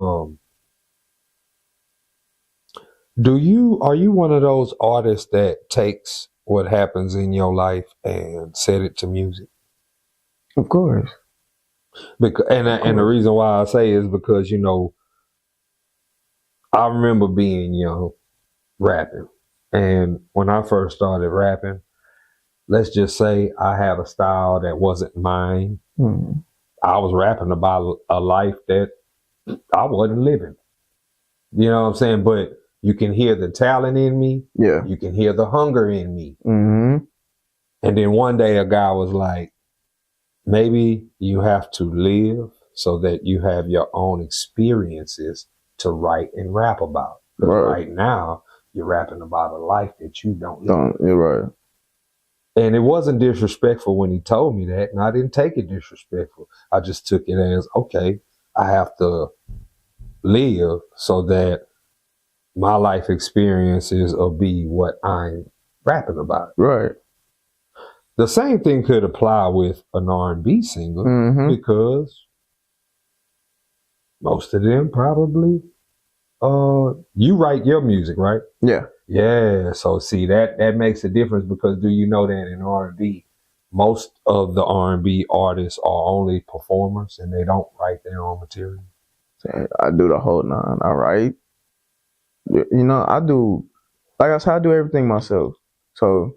Um, are you one of those artists that takes what happens in your life and set it to music? Of course, Because of and the course. reason why I say is because I remember being young rapping, and when I first started rapping, let's just say I had a style that wasn't mine. Hmm. I was rapping about a life that I wasn't living. You know what I'm saying? But you can hear the talent in me. Yeah. You can hear the hunger in me. Hmm. And then one day a guy was like, maybe you have to live so that you have your own experiences to write and rap about. Because Right. right now you're rapping about a life that you don't live. Don't. You're right. And it wasn't disrespectful when he told me that, and I didn't take it disrespectful. I just took it as, okay, I have to live so that my life experiences will be what I'm rapping about. Right. The same thing could apply with an R&B singer Hmm. because most of them probably you write your music, right? Yeah. Yeah, so see that makes a difference because do you know that in R&B most of the R&B artists are only performers and they don't write their own material. So I do the whole nine. All right. I do. Like I said, I do everything myself. So,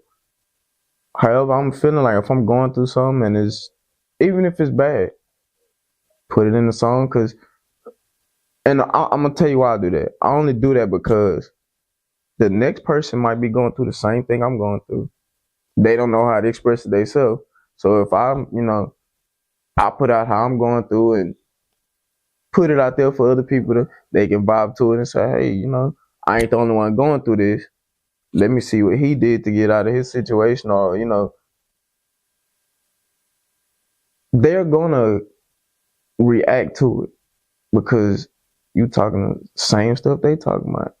however I'm feeling, like if I'm going through something and it's even if it's bad, put it in the song. I'm gonna tell you why I do that. I only do that because the next person might be going through the same thing I'm going through. They don't know how to express it themselves. So if I put out how I'm going through and put it out there for other people they can vibe to it and say, hey, I ain't the only one going through this. Let me see what he did to get out of his situation, or they're gonna react to it because you talking the same stuff they talking about.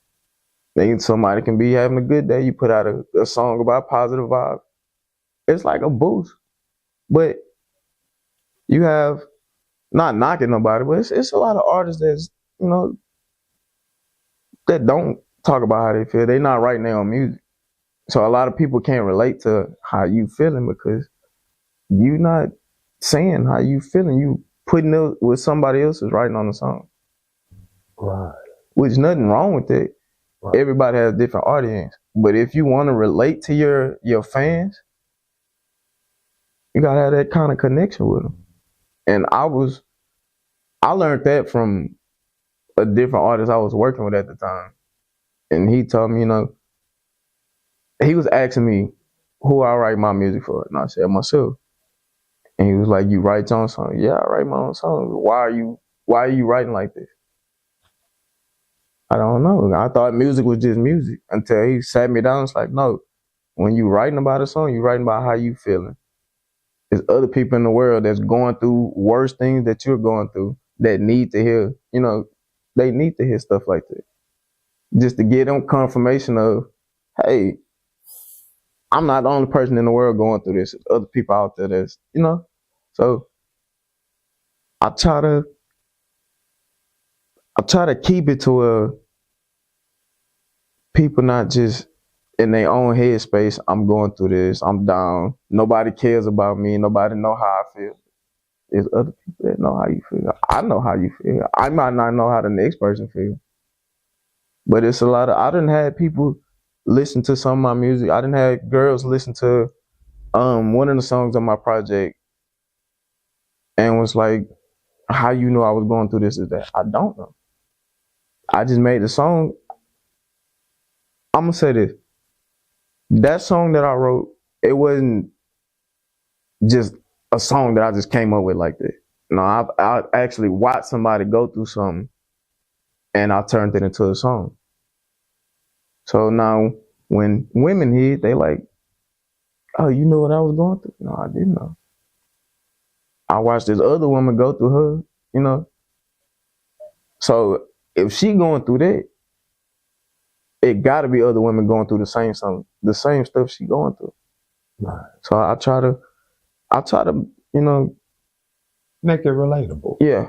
Somebody can be having a good day. You put out a song about positive vibes. It's like a boost, but you have not knocking nobody, but it's a lot of artists you know that don't talk about how they feel. They not writing their own music, so a lot of people can't relate to how you feeling because you not saying how you feeling. You putting it with somebody else is writing on the song, Right. which nothing wrong with it. Right. Everybody has a different audience, but if you want to relate to your fans, you gotta have that kind of connection with them. And I learned that from a different artist I was working with at the time, and he told me, he was asking me who I write my music for, and I said myself. And he was like, "You write your own song?" Yeah, I write my own song. Why are you writing like this? I don't know. I thought music was just music until he sat me down. It's like, no, when you writing about a song, you writing about how you feeling. There's other people in the world that's going through worse things that you're going through that need to hear, they need to hear stuff like that. Just to get them confirmation of, hey, I'm not the only person in the world going through this. There's other people out there So I try to keep it to where people not just in their own headspace. I'm going through this. I'm down. Nobody cares about me. Nobody know how I feel. There's other people that know how you feel. I know how you feel. I might not know how the next person feel, but it's a lot of. I didn't have people listen to some of my music. I didn't have girls listen to one of the songs on my project and was like, "How you know I was going through this or that?" I don't know. I just made the song. I'm gonna say this: that song that I wrote, it wasn't just a song that I just came up with like that. No, I actually watched somebody go through something and I turned it into a song. So now when women hear it, they like, oh, you know what I was going through? No, I didn't know. I watched this other woman go through her, you know. So if she going through that, it gotta be other women going through the same stuff she going through. Right. So I try to, you know, Make it relatable. yeah,